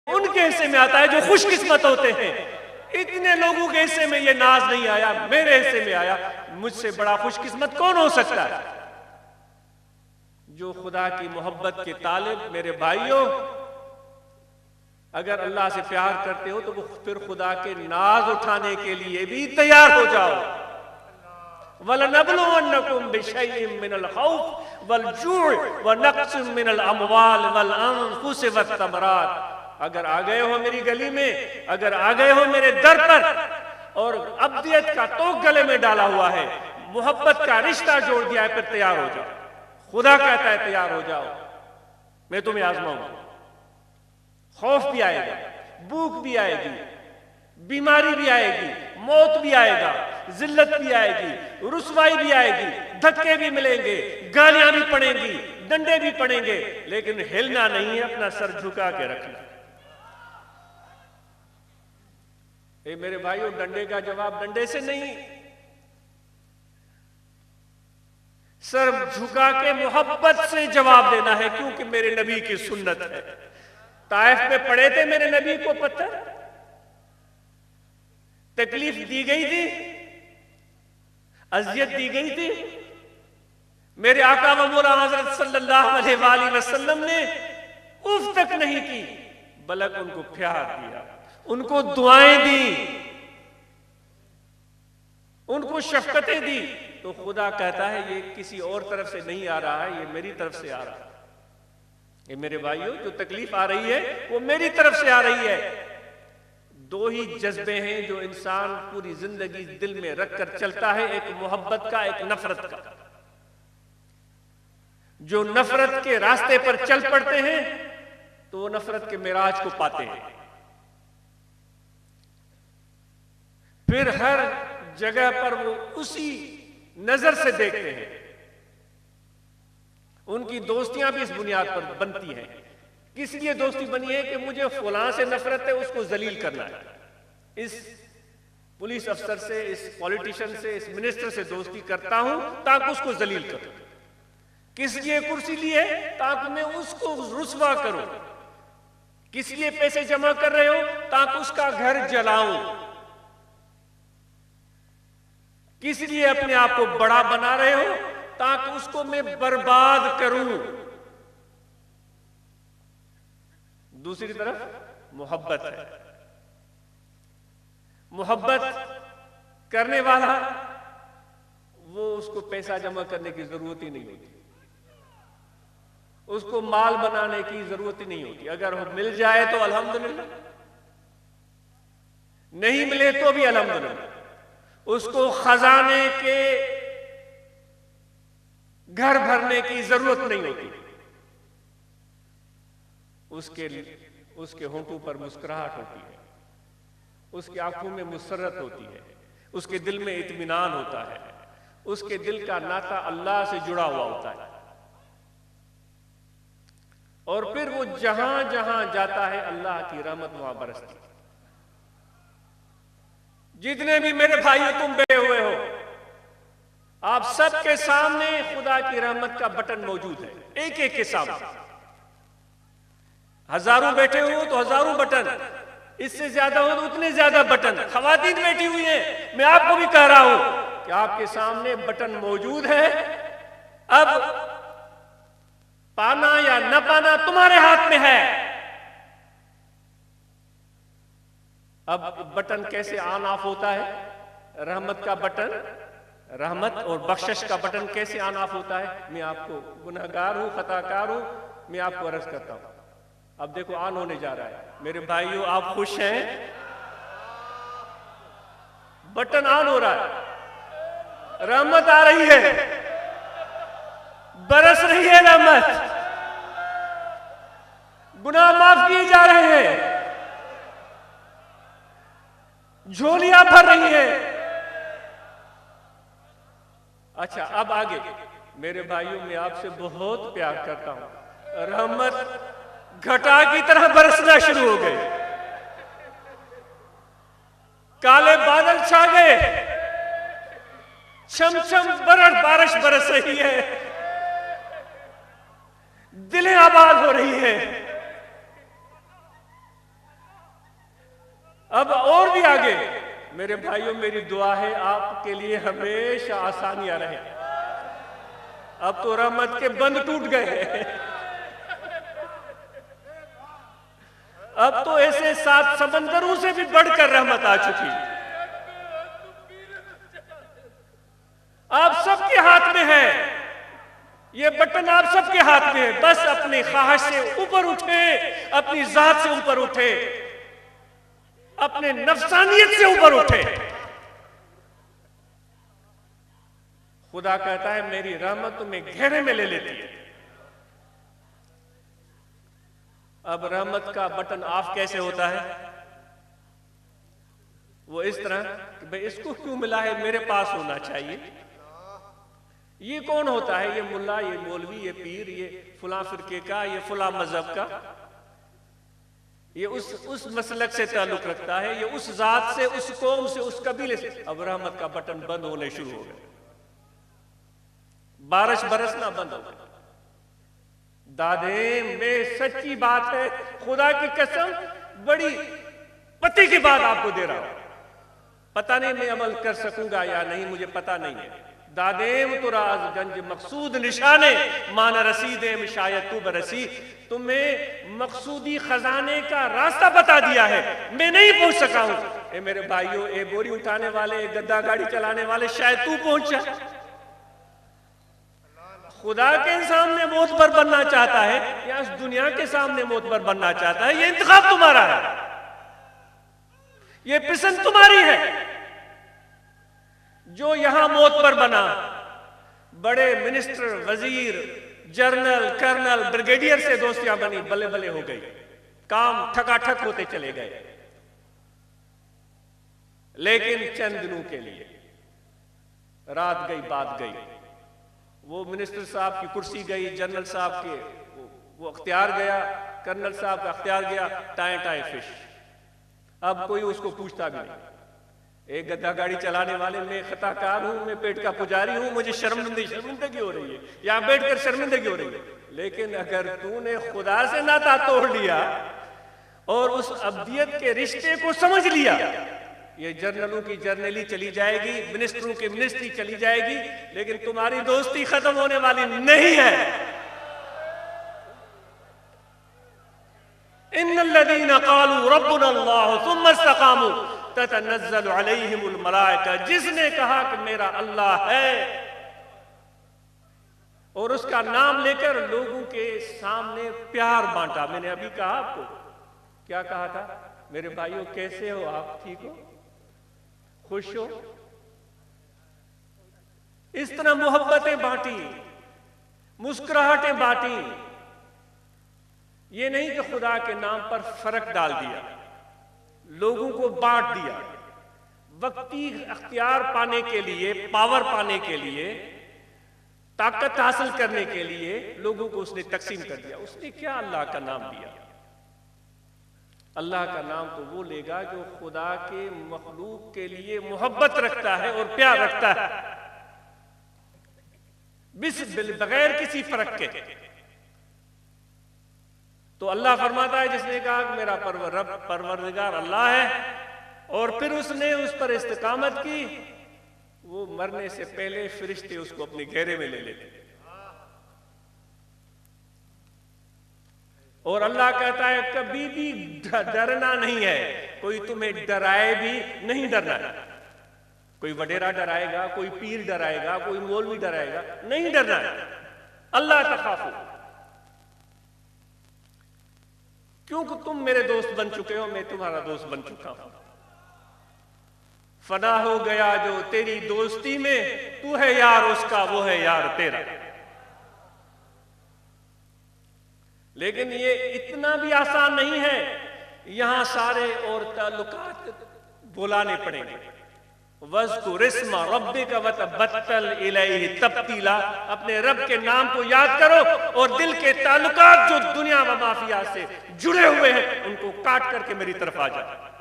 उनके हिस्से में आता है जो खुशकिस्मत होते हैं। इतने लोगों के हिस्से में ये नाज नहीं आया, मेरे हिस्से में आया। मुझसे बड़ा खुशकिस्मत कौन हो सकता है? जो खुदा की मोहब्बत के तालिब मेरे भाइयों, अगर अल्लाह से प्यार करते हो तो वो फिर खुदा के नाज उठाने के लिए भी तैयार हो जाओ। वलनबलुवन्नकुम बिशैइन मिनल खौफ वल जूअ व नक्सिम मिनल अमवाल वल अनफुस वत्तमरात। अगर आ गए हो मेरी गली में, अगर आ गए हो मेरे दर पर और अब्दियत का तोक गले में डाला हुआ है, मोहब्बत का रिश्ता जोड़ दिया है, फिर तैयार हो जाओ। खुदा कहता है तैयार हो जाओ, मैं तुम्हें आजमाऊंगा। खौफ भी आएगा, भूख भी आएगी, बीमारी भी आएगी, मौत भी आएगा, जिल्लत भी आएगी, रुसवाई भी आएगी, धक्के भी मिलेंगे, गालियां भी पड़ेंगी, डंडे भी पड़ेंगे, लेकिन हिलना नहीं है, अपना सर झुका के रखना। ए मेरे भाइयों, डंडे का जवाब डंडे से नहीं, सर झुका के मोहब्बत से जवाब देना है, क्योंकि मेरे नबी की सुन्नत है। ताइफ में पड़े थे मेरे नबी को पत्थर, तकलीफ दी गई थी, अजियत दी गई थी। मेरे आका व मौला हज़रत सल्लल्लाहु अलैहि वसल्लम ने उफ तक नहीं की, बल्कि उनको प्यार दिया, उनको दुआएं दी, उनको शफकतें दी। तो खुदा कहता है ये किसी और तरफ से नहीं आ रहा है, ये मेरी तरफ से आ रहा है। ये मेरे भाइयों, जो तकलीफ आ रही है वो मेरी तरफ से आ रही है। दो ही जज्बे हैं जो इंसान पूरी जिंदगी दिल में रखकर चलता है, एक मोहब्बत का, एक नफरत का। जो नफरत के रास्ते पर चल पड़ते हैं तो वो नफरत के मिराज को पाते हैं, फिर हर जगह पर वो उसी नजर से देखते हैं। उनकी दोस्तियां भी इस बुनियाद पर बनती हैं। किस लिए दोस्ती बनी है कि मुझे फलां से नफरत है, उसको जलील करना है। इस पुलिस अफसर से, इस पॉलिटिशियन से, इस मिनिस्टर से दोस्ती करता हूं ताकि उसको जलील करूं। किस लिए कुर्सी ली है? ताकि मैं उसको रुसवा करूं। किस लिए पैसे जमा कर रहे हो? ताकि उसका घर जलाऊं। किस लिए अपने आप को बड़ा बना रहे हो? ताकि उसको मैं बर्बाद करूं। दूसरी तरफ मोहब्बत है। मोहब्बत करने वाला वो उसको पैसा जमा करने की जरूरत ही नहीं होती, उसको माल बनाने की जरूरत ही नहीं होती। अगर वो मिल जाए तो अल्हम्दुलिल्लाह, नहीं मिले तो भी अल्हम्दुलिल्लाह। उसको खजाने के घर भरने की जरूरत नहीं होती। उसके होंठों पर मुस्कुराहट होती है, उसकी आंखों में मुसर्रत होती है, उसके दिल में इत्मीनान होता है, उसके दिल का नाता अल्लाह से जुड़ा हुआ होता है। और फिर वो जहां जहां जाता है अल्लाह की रहमत वहां बरसती है। जितने भी मेरे भाई तुम बैठे हुए हो, आप सबके सामने खुदा की रहमत का बटन मौजूद है, एक एक के सामने। हजारों बैठे हो तो हजारों बटन, इससे ज्यादा हो तो उतने ज्यादा बटन। खवातीन बैठी हुई हैं, मैं आपको भी कह रहा हूं कि आपके सामने बटन मौजूद है। अब पाना या न पाना तुम्हारे हाथ में है। अब बटन कैसे ऑन ऑफ होता है? रहमत का बटन, रहमत और बख्शिश का बटन कैसे ऑन ऑफ होता है? मैं आपको, गुनहगार हूं, खताकार हूं, मैं आपको अर्ज करता हूं। अब देखो ऑन होने जा रहा है। मेरे भाइयों, आप खुश हैं? बटन ऑन हो रहा है, रहमत आ रही है, बरस रही है रहमत, गुनाह माफ किए जा रहे हैं, झोलियां भर रही है। अच्छा, अब आगे मेरे भाइयों, मैं आपसे बहुत प्यार करता हूं। रहमत घटा की तरह बरसना शुरू हो गए, काले बादल छा गए, छमछम बारिश बरस रही है, दिलें आबाद हो रही है। अब और भी आगे। मेरे भाइयों, मेरी दुआ है आपके लिए हमेशा आसानियां रहे। अब तो रहमत के बंद टूट गए। अब तो ऐसे 7 समंदरों से भी बढ़कर रहमत आ चुकी। आप सबके हाथ में है ये बटन, आप सबके हाथ में है। बस अपनी ख्वाहिश से ऊपर उठे, अपनी जात से ऊपर उठे, अपने नफ्सानियत से ऊपर उठे। खुदा कहता है मेरी रहमत तुम्हें घेरे में ले लेती है। अब रहमत का बटन ऑफ कैसे होता है? वो इस तरह कि भाई इसको क्यों मिला है, मेरे पास होना चाहिए। ये कौन होता है? ये मुल्ला, ये मौलवी, ये पीर, ये फुला फिरके का, ये फुला मजहब का, ये उस मसलक से ताल्लुक रखता है, ये उस जात से, उस कौम से, उस कबीले से। अब रहमत का बटन बंद होने शुरू हो गया। बारिश बरसना बंद हो गया। दादे में सच्ची बात है, खुदा की कसम, बड़ी पति की बात आपको दे रहा हूं। पता नहीं मैं अमल कर सकूंगा या नहीं, मुझे पता नहीं है। दादेम तो राजगंज मकसूद निशाने माना रसीदेम शायद तू बरसी। तुम्हें मकसूदी खजाने का रास्ता बता दिया है, मैं नहीं पहुंच सका हूं। ए मेरे भाइयों, ए बोरी उठाने वाले, ए गद्दा गाड़ी चलाने वाले, शायद तू पहुंचा। खुदा के सामने मोतबर बनना चाहता है या इस दुनिया के सामने मोतबर बनना चाहता है, ये इंतखाब तुम्हारा है, ये पसंद तुम्हारी है। जो यहां मोतबर बना, बड़े मिनिस्टर, वजीर, जनरल, कर्नल, ब्रिगेडियर से दोस्तियां बनी, बल्ले बल्ले हो गई, काम ठकाठक होते चले गए। लेकिन चंद दिनों के लिए, रात गई बात गई, वो मिनिस्टर साहब की कुर्सी गई, जनरल साहब के वो अख्तियार गया, कर्नल साहब का अख्तियार गया, टाए टाए फिश। अब कोई उसको पूछता भी नहीं। एक गद्दा गाड़ी चलाने वाले, मैं खताकार हूं, मैं पेट का पुजारी हूं, मुझे शर्मिंदगी हो रही है, यहां बैठकर शर्मिंदगी हो रही है। लेकिन अगर तूने खुदा से नाता तोड़ लिया और उस अब्दियत के रिश्ते को समझ लिया, ये जर्नलों की जर्नली चली जाएगी, मिनिस्टरों की मिनिस्ट्री चली जाएगी, लेकिन तुम्हारी दोस्ती खत्म होने वाली नहीं है। इन्नल्लज़ीना क़ालू रब्बुना अल्लाह सुम्मा इस्तक़ामू ततनज़्ज़लु अलैहिमुल मलाइका। जिसने कहा कि मेरा अल्लाह है और उसका नाम लेकर लोगों के सामने प्यार बांटा। मैंने अभी कहा आपको, क्या कहा था? मेरे भाइयों कैसे हो आप, ठीक हो, खुश हो? इस तरह मोहब्बतें बांटी, मुस्कुराहटें बांटी। ये नहीं कि खुदा के नाम पर फर्क डाल दिया, लोगों को बांट दिया। वक्ती अख्तियार पाने के लिए, पावर पाने के लिए, ताकत हासिल करने के लिए लोगों को उसने तकसीम कर दिया। उसने क्या अल्लाह का नाम दिया? अल्लाह का नाम तो वो लेगा जो खुदा के मखलूक के लिए मोहब्बत रखता है और प्यार रखता है, बगैर किसी फर्क के। तो अल्लाह फरमाता है, जिसने कहा कि मेरा परवरदिगार अल्लाह है, और फिर उसने उस पर इस्तिकामत की, वो मरने से पहले फरिश्ते उसको अपने घेरे में ले लेते। और अल्लाह कहता है कभी भी डरना नहीं है, कोई तुम्हें डराए भी नहीं डरना है। कोई वडेरा डराएगा, कोई पीर डराएगा, कोई मौलवी डराएगा, नहीं डरना है। अल्लाह तखाफू, क्योंकि तुम मेरे दोस्त बन चुके हो, मैं तुम्हारा दोस्त बन चुका हूं। फना हो गया जो तेरी दोस्ती में, तू है यार उसका, वो है यार तेरा। लेकिन ये इतना भी आसान नहीं है, यहां सारे और ताल्लुकात बुलाने पड़ेंगे। वज़्कुर इस्मा रब्बिका वतबत्तल इलैहि तब्तीला। अपने रब के नाम को याद करो और दिल के ताल्लुकात जो दुनिया व माफिया से जुड़े हुए हैं उनको काट करके मेरी तरफ आ जाओ।